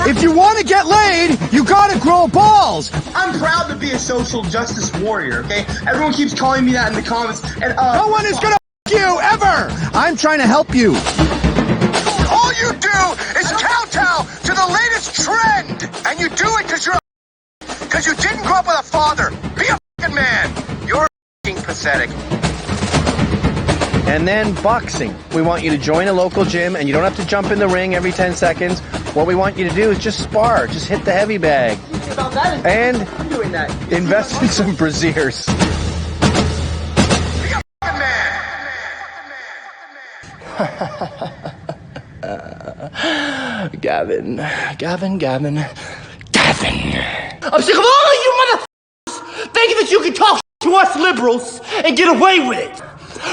If you want to get laid, you gotta grow balls. I'm proud to be a social justice warrior, okay? Everyone keeps calling me that in the comments, and no one is gonna f you ever. I'm trying to help you. All you do is kowtow to the latest trend, and you do it because you didn't grow up with a father. Be a fucking man. You're fucking pathetic. And then boxing. We want you to join a local gym, and you don't have to jump in the ring every 10 seconds. What we want you to do is just spar. Just hit the heavy bag. And I'm doing that. invest in some brassieres. Be a fucking man. Gavin. I'm sick of all of you motherfuckers thinking that you can talk to us liberals and get away with it.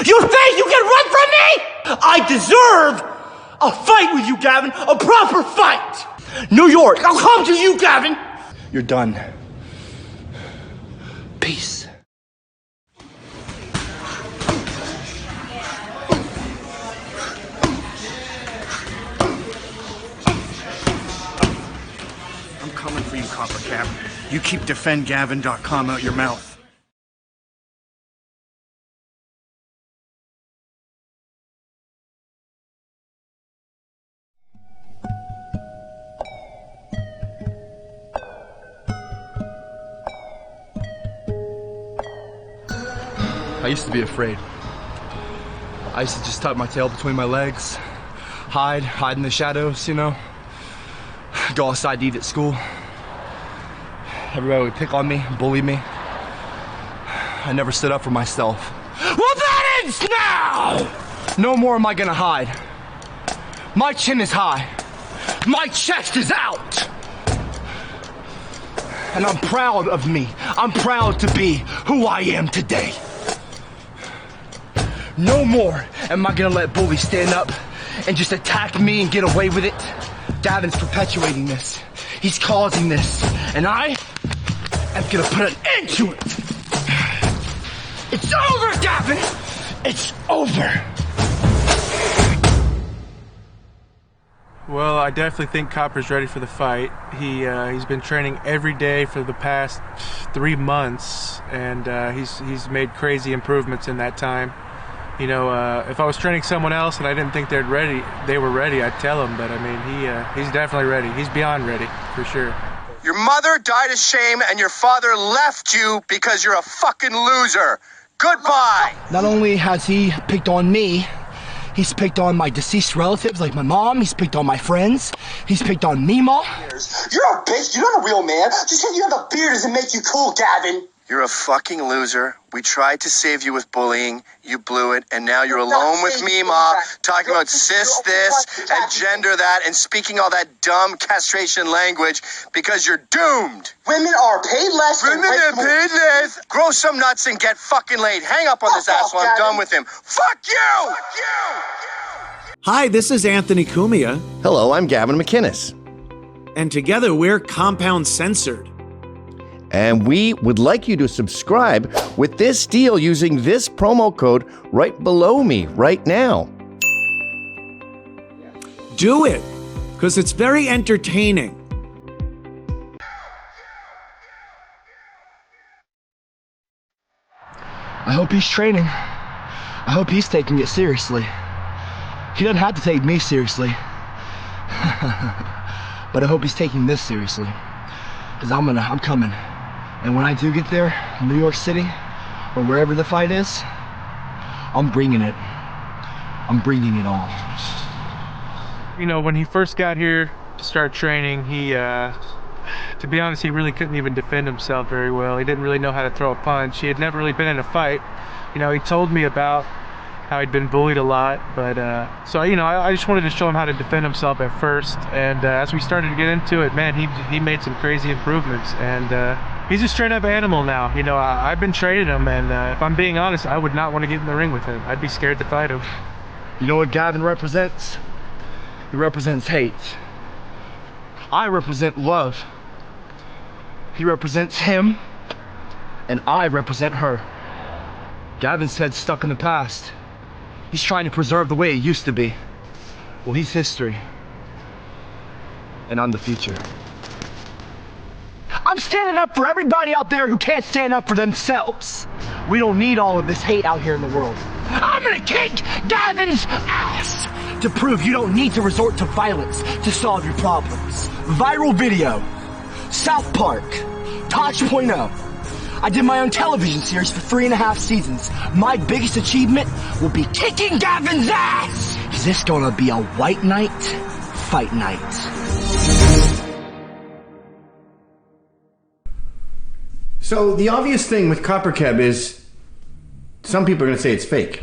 You think you can run from me? I deserve a fight with you, Gavin. A proper fight. New York, I'll come to you, Gavin. You're done. Peace. I'm coming for you, CopperCab. You keep defendgavin.com out your mouth. I used to be afraid. I used to just tuck my tail between my legs, hide in the shadows, you know, go outside to eat at school. Everybody would pick on me, bully me. I never stood up for myself. Well, that ends now! No more am I gonna hide. My chin is high. My chest is out. And I'm proud of me. I'm proud to be who I am today. No more am I gonna let bullies stand up and just attack me and get away with it. Gavin's perpetuating this. He's causing this. And I am gonna put an end to it. It's over, Gavin! It's over! Well, I definitely think Copper's ready for the fight. He's been training every day for the past 3 months, and he's made crazy improvements in that time. You know, if I was training someone else and I didn't think they were ready, I'd tell them. But I mean, he's definitely ready. He's beyond ready, for sure. Your mother died of shame, and your father left you because you're a fucking loser. Goodbye. Not only has he picked on me, he's picked on my deceased relatives like my mom, he's picked on my friends, he's picked on Mima. You're a bitch. You're not a real man. Just because you have a beard doesn't make you cool, Gavin. You're a fucking loser. We tried to save you with bullying. You blew it. And now you're alone with me, Ma, talking about cis this and gender that and speaking all that dumb castration language because you're doomed. Women are paid less. Women are paid less. Grow some nuts and get fucking laid. Hang up on this asshole. I'm done with him. Fuck you! Fuck you! Hi, this is Anthony Cumia. Hello, I'm Gavin McInnes. And together we're Compound Censored. And we would like you to subscribe with this deal using this promo code right below me right now. Do it, because it's very entertaining. I hope he's training. I hope he's taking it seriously. He doesn't have to take me seriously. But I hope he's taking this seriously. Because I'm coming. And when I do get there, in New York City, or wherever the fight is, I'm bringing it. I'm bringing it all. You know, when he first got here to start training, he, to be honest, he really couldn't even defend himself very well. He didn't really know how to throw a punch. He had never really been in a fight. You know, he told me about how he'd been bullied a lot, but so you know, I just wanted to show him how to defend himself at first, and as we started to get into it, man, he made some crazy improvements, and he's a straight up animal now. You know, I've been training him, and if I'm being honest, I would not want to get in the ring with him. I'd be scared to fight him. You know what Gavin represents? He represents hate. I represent love. He represents him, and I represent her. Gavin's head's stuck in the past. He's trying to preserve the way it used to be. Well, he's history. and on the future. I'm standing up for everybody out there who can't stand up for themselves. We don't need all of this hate out here in the world. I'm gonna kick Gavin's ass to prove you don't need to resort to violence to solve your problems. Viral video, South Park, Touch.0. I did my own television series for 3.5 seasons. My biggest achievement will be kicking Gavin's ass! Is this gonna be a white knight, fight night? So the obvious thing with CopperCab is some people are going to say it's fake.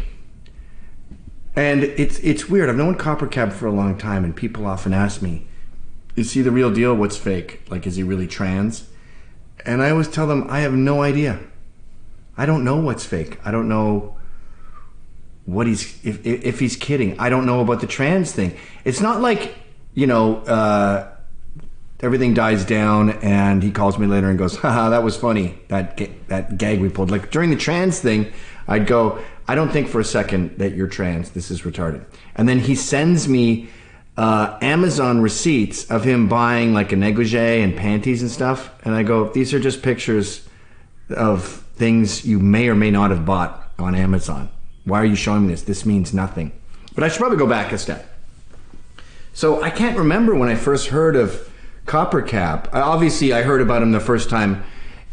And it's weird. I've known CopperCab for a long time, and people often ask me, is he the real deal? What's fake? Like, is he really trans? And I always tell them, I have no idea. I don't know what's fake. I don't know what if he's kidding. I don't know about the trans thing. It's not like, you know, everything dies down and he calls me later and goes, haha, that was funny, that gag we pulled. Like during the trans thing, I'd go, I don't think for a second that you're trans, this is retarded. And then he sends me Amazon receipts of him buying like a negligee and panties and stuff. And I go, these are just pictures of things you may or may not have bought on Amazon. Why are you showing me this? This means nothing. But I should probably go back a step. So I can't remember when I first heard of CopperCab. Obviously, I heard about him the first time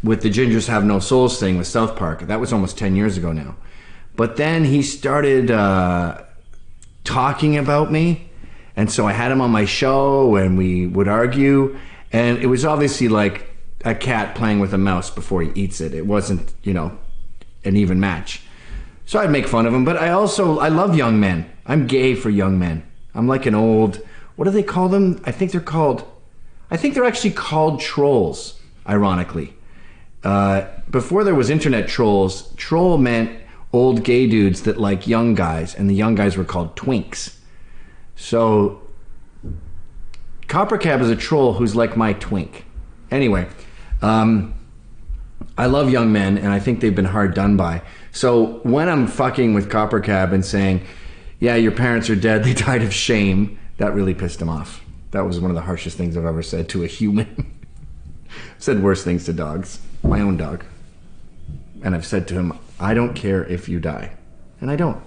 with the Gingers Have No Souls thing with South Park. That was almost 10 years ago now. But then he started talking about me. And so I had him on my show and we would argue. And it was obviously like a cat playing with a mouse before he eats it. It wasn't, you know, an even match. So I'd make fun of him. But I love young men. I'm gay for young men. I'm like an old, what do they call them? I think they're actually called trolls, ironically. Before there was internet trolls, troll meant old gay dudes that like young guys, and the young guys were called twinks. So CopperCab is a troll who's like my twink. Anyway, I love young men, and I think they've been hard done by. So when I'm fucking with CopperCab and saying, yeah, your parents are dead, they died of shame, that really pissed him off. That was one of the harshest things I've ever said to a human. I've said worse things to dogs. My own dog. And I've said to him, I don't care if you die. And I don't.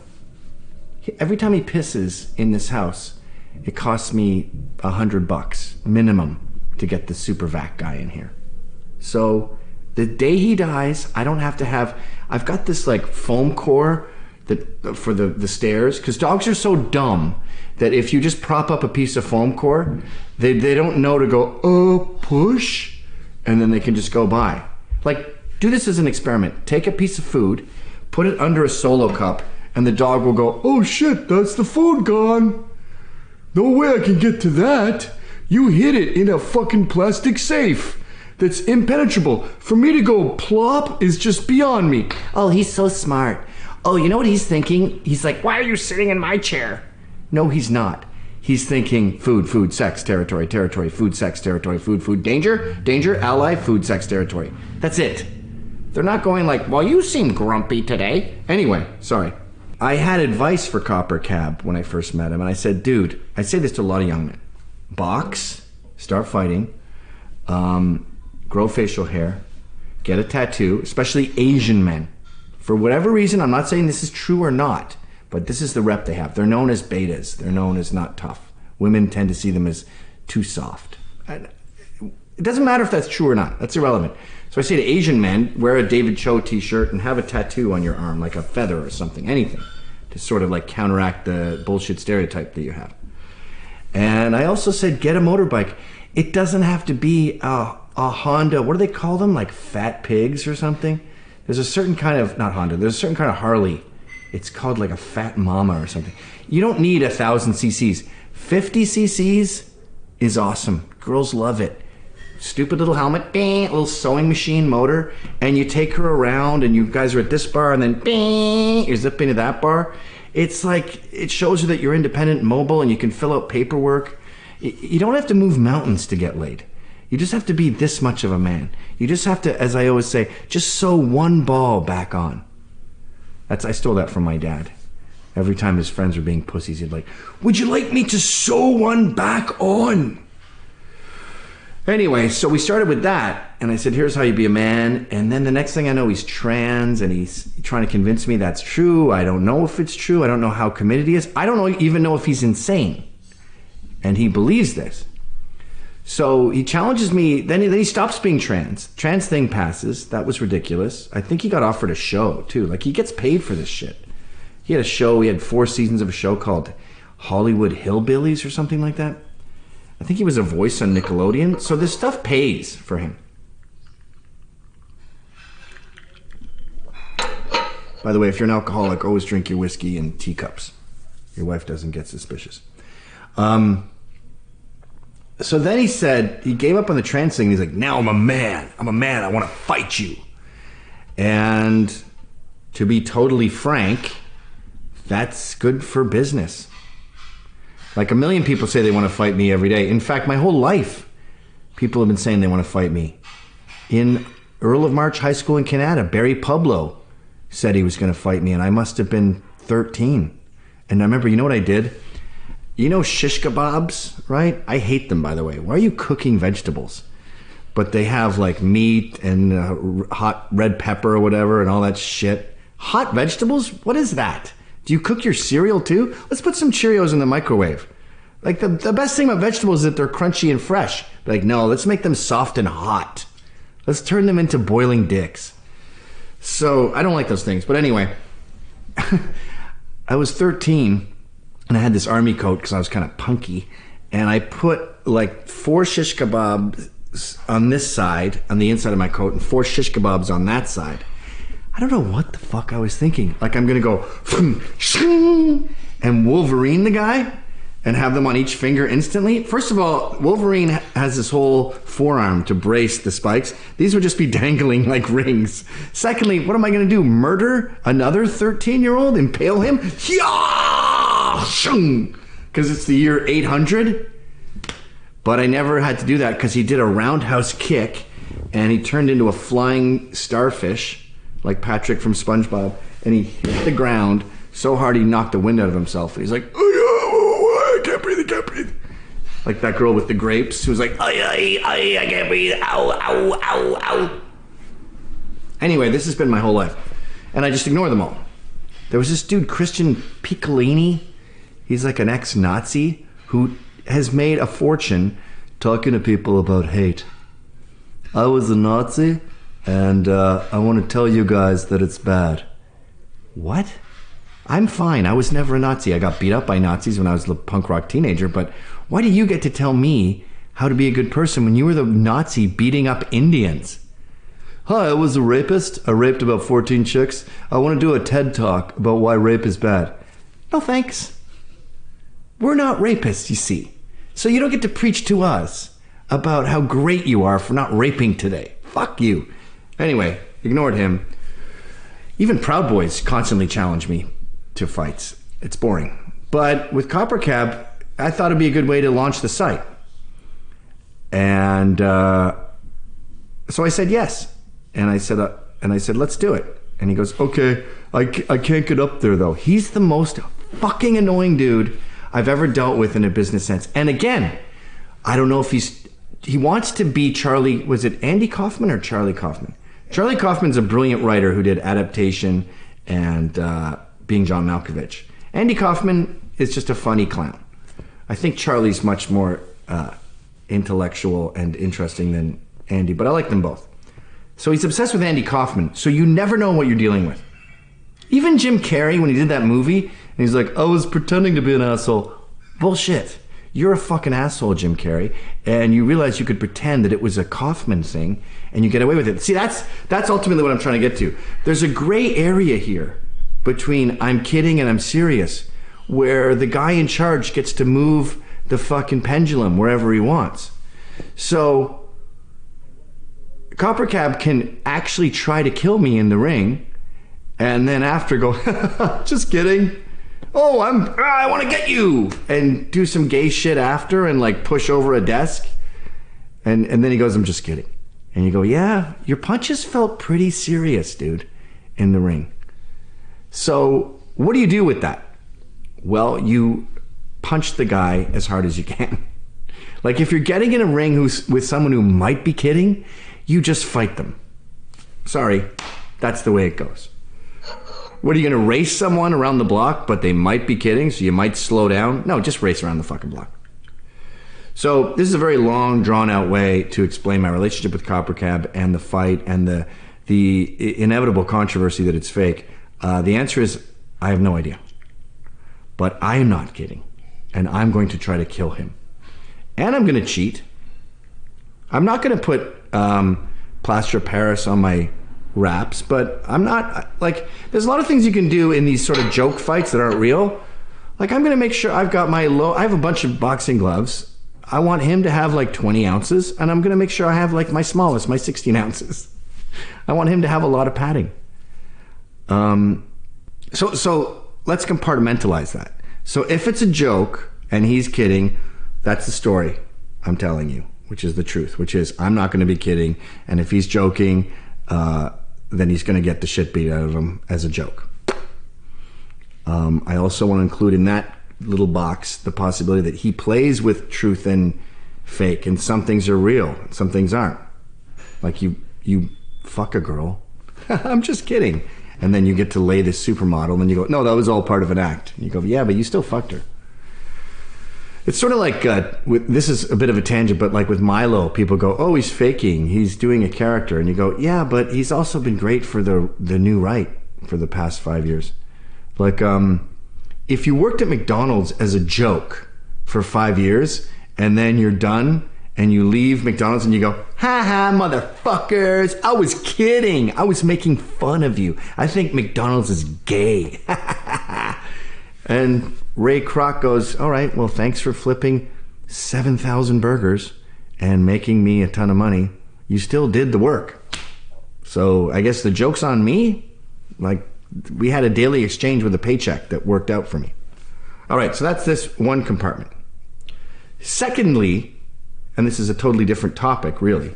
Every time he pisses in this house, it costs me $100 minimum to get the super vac guy in here. So the day he dies, I don't have to have, I've got this like foam core that for the stairs, because dogs are so dumb that if you just prop up a piece of foam core, they don't know to go, push, and then they can just go by. Like, do this as an experiment. Take a piece of food, put it under a Solo cup, and the dog will go, oh shit, that's the food gone. No way I can get to that. You hid it in a fucking plastic safe that's impenetrable. For me to go plop is just beyond me. Oh, he's so smart. Oh, you know what he's thinking? He's like, why are you sitting in my chair? No, he's not. He's thinking food, sex, territory, food, sex, territory, food, danger, ally, food, sex, territory. That's it. They're not going like, well, you seem grumpy today. Anyway, sorry. I had advice for CopperCab when I first met him, and I said, dude, I say this to a lot of young men. Box, start fighting, grow facial hair, get a tattoo, especially Asian men. For whatever reason, I'm not saying this is true or not, but this is the rep they have. They're known as betas. They're known as not tough. Women tend to see them as too soft. And it doesn't matter if that's true or not. That's irrelevant. So I say to Asian men, wear a David Cho t-shirt and have a tattoo on your arm, like a feather or something, anything, to sort of like counteract the bullshit stereotype that you have. And I also said, get a motorbike. It doesn't have to be a Honda. What do they call them? Like fat pigs or something? There's a certain kind of, not Honda, there's a certain kind of Harley. It's called like a Fat Mama or something. You don't need 1,000 cc's. 50 cc's is awesome. Girls love it. Stupid little helmet, bing, little sewing machine motor, and you take her around and you guys are at this bar and then bing, you zip into that bar. It's like, it shows you that you're independent and mobile and you can fill out paperwork. You don't have to move mountains to get laid. You just have to be this much of a man. You just have to, as I always say, just sew one ball back on. I stole that from my dad. Every time his friends were being pussies, he'd like, would you like me to sew one back on? Anyway, so we started with that, and I said, here's how you be a man. And then the next thing I know, he's trans, and he's trying to convince me that's true. I don't know if it's true. I don't know how committed he is. I don't even know if he's insane. And he believes this. So he challenges me, then he stops being trans. Trans thing passes. That was ridiculous. I think he got offered a show, too. Like, he gets paid for this shit. He had a show, he had 4 seasons of a show called Hollywood Hillbillies or something like that. I think he was a voice on Nickelodeon. So this stuff pays for him. By the way, if you're an alcoholic, always drink your whiskey in teacups. Your wife doesn't get suspicious. So then he said, he gave up on the trans thing. He's like, now I'm a man. I'm a man. I want to fight you. And to be totally frank, that's good for business. Like 1 million people say they want to fight me every day. In fact, my whole life, people have been saying they want to fight me. In Earl of March High School in Canada, Barry Publow said he was going to fight me, and I must have been 13. And I remember, you know what I did? You know shish kebabs, right? I hate them, by the way. Why are you cooking vegetables? But they have like meat and hot red pepper or whatever and all that shit. Hot vegetables? What is that? Do you cook your cereal too? Let's put some Cheerios in the microwave. Like the best thing about vegetables is that they're crunchy and fresh. Like, no, let's make them soft and hot. Let's turn them into boiling dicks. So I don't like those things. But anyway, I was 13 and I had this army coat because I was kind of punky. And I put like 4 shish kebabs on this side, on the inside of my coat, and 4 shish kebabs on that side. I don't know what the fuck I was thinking. Like, I'm going to go and Wolverine the guy and have them on each finger instantly. First of all, Wolverine has this whole forearm to brace the spikes. These would just be dangling like rings. Secondly, what am I going to do? Murder another 13-year-old? Impale him? Because it's the year 800? But I never had to do that because he did a roundhouse kick and he turned into a flying starfish like Patrick from SpongeBob, and he hit the ground so hard he knocked the wind out of himself. And he's like, I can't breathe, I can't breathe. Like that girl with the grapes who was like, I can't breathe, ow, ow, ow, ow. Anyway, this has been my whole life. And I just ignore them all. There was this dude, Christian Piccolini. He's like an ex-Nazi who has made a fortune talking to people about hate. I was a Nazi. And I want to tell you guys that it's bad. What? I'm fine. I was never a Nazi. I got beat up by Nazis when I was a punk rock teenager. But why do you get to tell me how to be a good person when you were the Nazi beating up Indians? Hi, I was a rapist. I raped about 14 chicks. I want to do a TED Talk about why rape is bad. No thanks. We're not rapists, you see. So you don't get to preach to us about how great you are for not raping today. Fuck you. Anyway, ignored him. Even Proud Boys constantly challenge me to fights. It's boring. But with CopperCab, I thought it'd be a good way to launch the site. And so I said yes. And I said, let's do it. And he goes, okay, I can't get up there though. He's the most fucking annoying dude I've ever dealt with in a business sense. And again, I don't know if he wants to be Charlie, was it Andy Kaufman or Charlie Kaufman? Charlie Kaufman's a brilliant writer who did Adaptation and Being John Malkovich. Andy Kaufman is just a funny clown. I think Charlie's much more intellectual and interesting than Andy, but I like them both. So he's obsessed with Andy Kaufman, so you never know what you're dealing with. Even Jim Carrey, when he did that movie, and he's like, I was pretending to be an asshole. Bullshit. You're a fucking asshole, Jim Carrey, and you realize you could pretend that it was a Kaufman thing, and you get away with it. See, that's ultimately what I'm trying to get to. There's a gray area here between I'm kidding and I'm serious, where the guy in charge gets to move the fucking pendulum wherever he wants. So, CopperCab can actually try to kill me in the ring, and then after go, just kidding. Oh, I want to get you, and do some gay shit after and like push over a desk. And then he goes, I'm just kidding. And you go, yeah, your punches felt pretty serious, dude, in the ring. So what do you do with that? Well, you punch the guy as hard as you can. Like, if you're getting in a ring with someone who might be kidding, you just fight them. Sorry, that's the way it goes. What, are you going to race someone around the block, but they might be kidding, so you might slow down? No, just race around the fucking block. So this is a very long, drawn-out way to explain my relationship with CopperCab and the fight and the inevitable controversy that it's fake. The answer is, I have no idea. But I am not kidding. And I'm going to try to kill him. And I'm going to cheat. I'm not going to put plaster of Paris on my raps, but I'm not, like, there's a lot of things you can do in these sort of joke fights that aren't real. Like, I'm going to make sure I've got I have a bunch of boxing gloves. I want him to have like 20 ounces, and I'm going to make sure I have like my smallest, my 16 ounces. I want him to have a lot of padding. So let's compartmentalize that. So if it's a joke and he's kidding, that's the story I'm telling you, which is the truth, which is I'm not going to be kidding. And if he's joking, then he's going to get the shit beat out of him as a joke. I also want to include in that little box the possibility that he plays with truth and fake, and some things are real, and some things aren't. Like you fuck a girl. I'm just kidding. And then you get to lay this supermodel, and you go, no, that was all part of an act. And you go, yeah, but you still fucked her. It's sort of like, this is a bit of a tangent, but like with Milo, people go, oh, he's faking, he's doing a character. And you go, yeah, but he's also been great for the new right for the past 5 years. Like, if you worked at McDonald's as a joke for 5 years, and then you're done, and you leave McDonald's and you go, ha ha, motherfuckers, I was kidding. I was making fun of you. I think McDonald's is gay. And Ray Kroc goes, all right, well, thanks for flipping 7,000 burgers and making me a ton of money. You still did the work. So I guess the joke's on me. Like, we had a daily exchange with a paycheck that worked out for me. All right, so that's this one compartment. Secondly, and this is a totally different topic, really,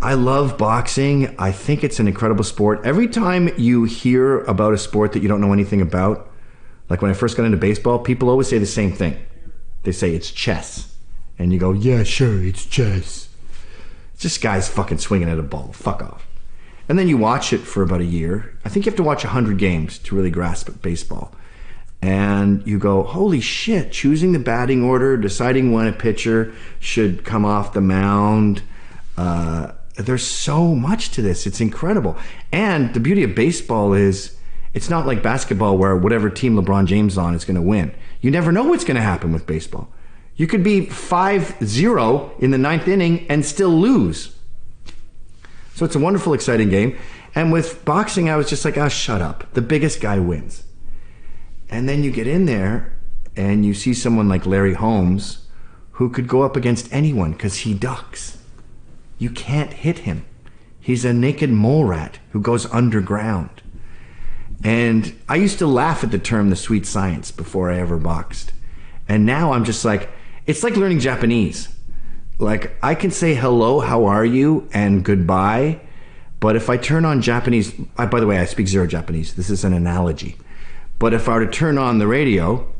I love boxing. I think it's an incredible sport. Every time you hear about a sport that you don't know anything about, like when I first got into baseball, people always say the same thing. They say it's chess. And you go, yeah, sure, it's chess. It's just guys fucking swinging at a ball. Fuck off. And then you watch it for about a year. I think you have to watch 100 games to really grasp baseball. And you go, holy shit, choosing the batting order, deciding when a pitcher should come off the mound. There's so much to this. It's incredible. And the beauty of baseball is it's not like basketball where whatever team LeBron James is on is going to win. You never know what's going to happen with baseball. You could be 5-0 in the ninth inning and still lose. So it's a wonderful, exciting game. And with boxing, I was just like, oh, shut up. The biggest guy wins. And then you get in there and you see someone like Larry Holmes who could go up against anyone because he ducks. You can't hit him. He's a naked mole rat who goes underground. And I used to laugh at the term the sweet science before I ever boxed. And now I'm just like, it's like learning Japanese. Like, I can say hello, how are you, and goodbye. But if I turn on Japanese, by the way, I speak zero Japanese. This is an analogy. But if I were to turn on the radio,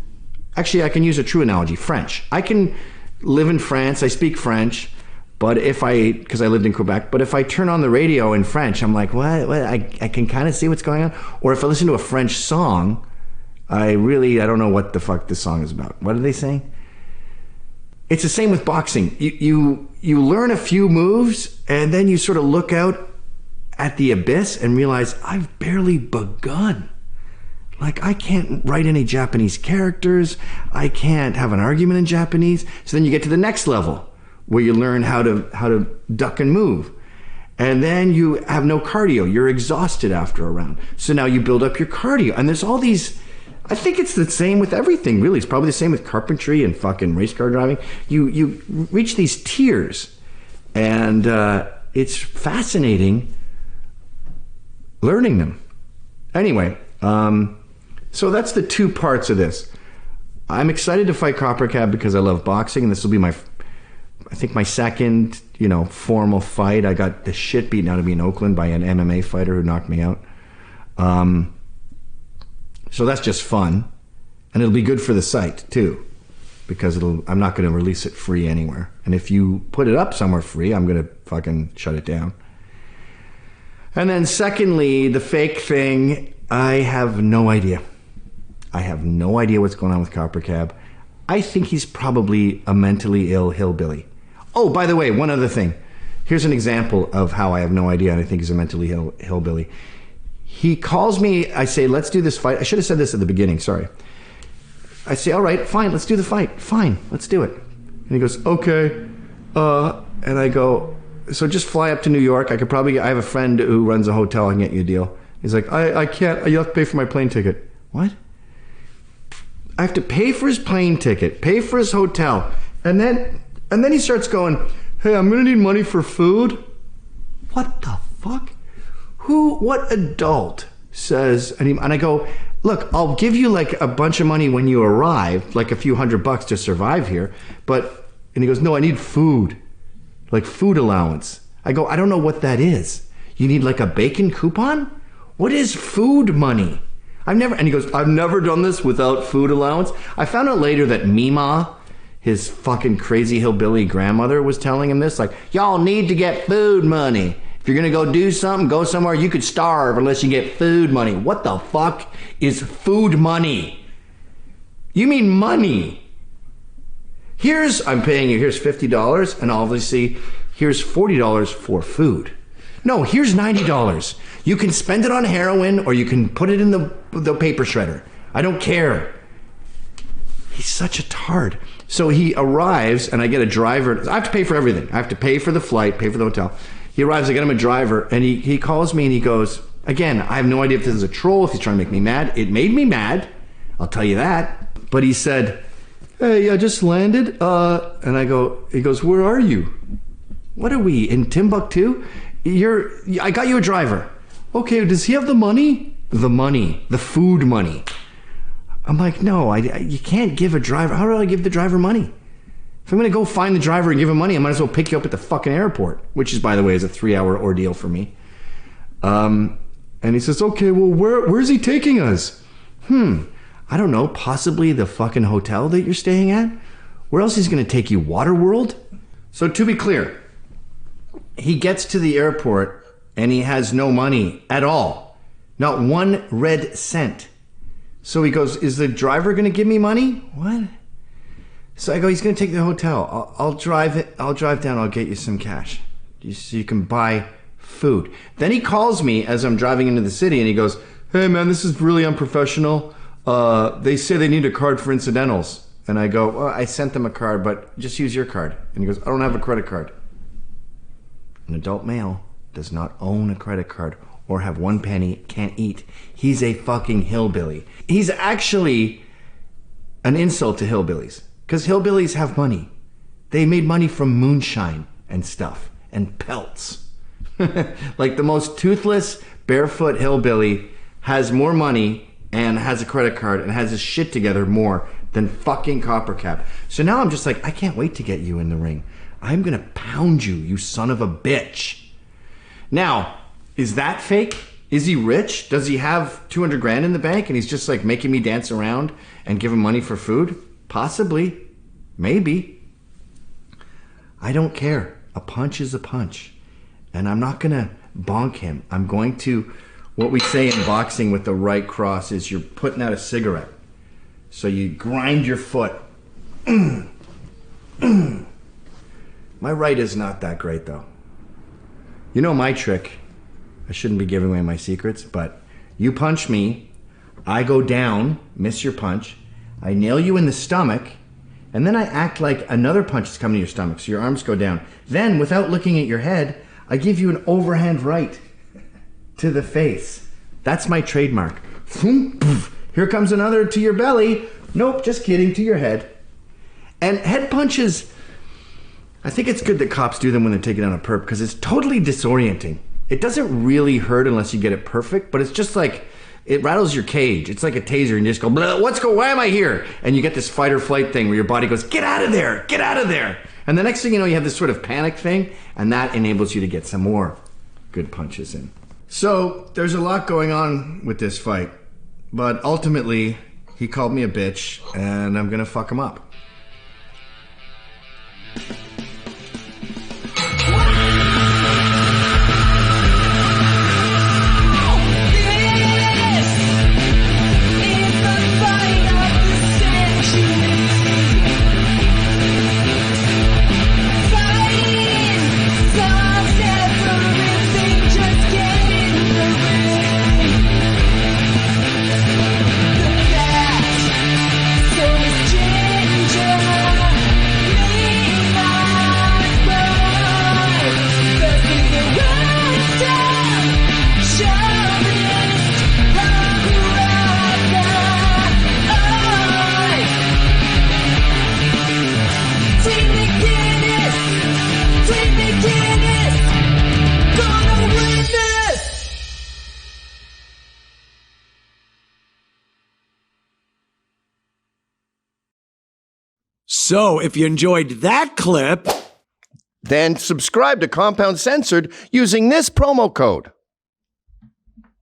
actually, I can use a true analogy, French. I can live in France, I speak French, but because I lived in Quebec, but if I turn on the radio in French, I'm like, what? I can kind of see what's going on. Or if I listen to a French song, I don't know what the fuck this song is about. What are they saying? It's the same with boxing. You learn a few moves, and then you sort of look out at the abyss and realize, I've barely begun. Like, I can't write any Japanese characters. I can't have an argument in Japanese. So then you get to the next level where you learn how to duck and move. And then you have no cardio. You're exhausted after a round. So now you build up your cardio. And there's all these, I think it's the same with everything, really. It's probably the same with carpentry and fucking race car driving. You reach these tiers. And it's fascinating learning them. Anyway, so that's the two parts of this. I'm excited to fight CopperCab because I love boxing, and this will be my second, formal fight. I got the shit beaten out of me in Oakland by an MMA fighter who knocked me out. So that's just fun, and it'll be good for the site too. because I'm not going to release it free anywhere. And if you put it up somewhere free, I'm going to fucking shut it down. And then secondly, the fake thing, I have no idea. I have no idea what's going on with CopperCab. I think he's probably a mentally ill hillbilly. Oh, by the way, one other thing. Here's an example of how I have no idea and I think he's a mentally ill hillbilly. He calls me, I say, let's do this fight. I should have said this at the beginning, sorry. I say, all right, fine, let's do the fight. Fine, let's do it. And he goes, okay. And I go, so just fly up to New York. I have a friend who runs a hotel. I can get you a deal. He's like, I can't, you have to pay for my plane ticket. What? I have to pay for his plane ticket, pay for his hotel. And then he starts going, hey, I'm gonna need money for food. What the fuck? What adult says, and I go, look, I'll give you like a bunch of money when you arrive, like a few $100 to survive here. And he goes, no, I need food, like food allowance. I go, I don't know what that is. You need like a bacon coupon? What is food money? And he goes, I've never done this without food allowance. I found out later that Mima, his fucking crazy hillbilly grandmother, was telling him this, like, y'all need to get food money. If you're gonna go do something, go somewhere, you could starve unless you get food money. What the fuck is food money? You mean money? I'm paying you, here's $50, and obviously, here's $40 for food. No, here's $90. You can spend it on heroin or you can put it in the paper shredder. I don't care. He's such a tard. So he arrives and I get a driver. I have to pay for everything. I have to pay for the flight, pay for the hotel. He arrives, I get him a driver, and he calls me and he goes, again, I have no idea if this is a troll, if he's trying to make me mad. It made me mad, I'll tell you that. But he said, hey, I just landed. And he goes, where are you? What are we, in Timbuktu? I got you a driver. Okay, does he have the money? The money, the food money. I'm like, no, you can't give a driver. How do I give the driver money? If I'm gonna go find the driver and give him money, I might as well pick you up at the fucking airport, which is, by the way, is a 3-hour ordeal for me. And he says, okay, well, where's he taking us? I don't know, possibly the fucking hotel that you're staying at? Where else is he gonna take you, Waterworld? So to be clear, he gets to the airport and he has no money at all. Not one red cent. So he goes, is the driver gonna give me money? What? So I go, he's gonna take the hotel. I'll drive down, I'll get you some cash. So you can buy food. Then he calls me as I'm driving into the city and he goes, hey man, this is really unprofessional. They say they need a card for incidentals. And I go, well, I sent them a card, but just use your card. And he goes, I don't have a credit card. An adult male does not own a credit card or have 1 penny, can't eat. He's a fucking hillbilly. He's actually an insult to hillbillies, because hillbillies have money. They made money from moonshine and stuff and pelts. Like the most toothless, barefoot hillbilly has more money and has a credit card and has his shit together more than fucking CopperCab. So now I'm just like, I can't wait to get you in the ring. I'm gonna pound you, you son of a bitch. Now, is that fake? Is he rich? Does he have 200 grand in the bank and he's just like making me dance around and give him money for food? Possibly. Maybe. I don't care. A punch is a punch. And I'm not gonna bonk him. I'm going to, what we say in boxing with the right cross is you're putting out a cigarette. So you grind your foot. My right is not that great though. You know my trick. I shouldn't be giving away my secrets, but you punch me, I go down, miss your punch, I nail you in the stomach, and then I act like another punch is coming to your stomach, so your arms go down. Then, without looking at your head, I give you an overhand right to the face. That's my trademark. Here comes another to your belly. Nope, just kidding, to your head. And head punches, I think it's good that cops do them when they're taking down a perp, because it's totally disorienting. It doesn't really hurt unless you get it perfect, but it's just like, it rattles your cage. It's like a taser and you just go, why am I here? And you get this fight or flight thing where your body goes, get out of there, get out of there. And the next thing you know, you have this sort of panic thing, and that enables you to get some more good punches in. So there's a lot going on with this fight, but ultimately he called me a bitch and I'm gonna fuck him up. So, if you enjoyed that clip, Then subscribe to Compound Censored using this promo code.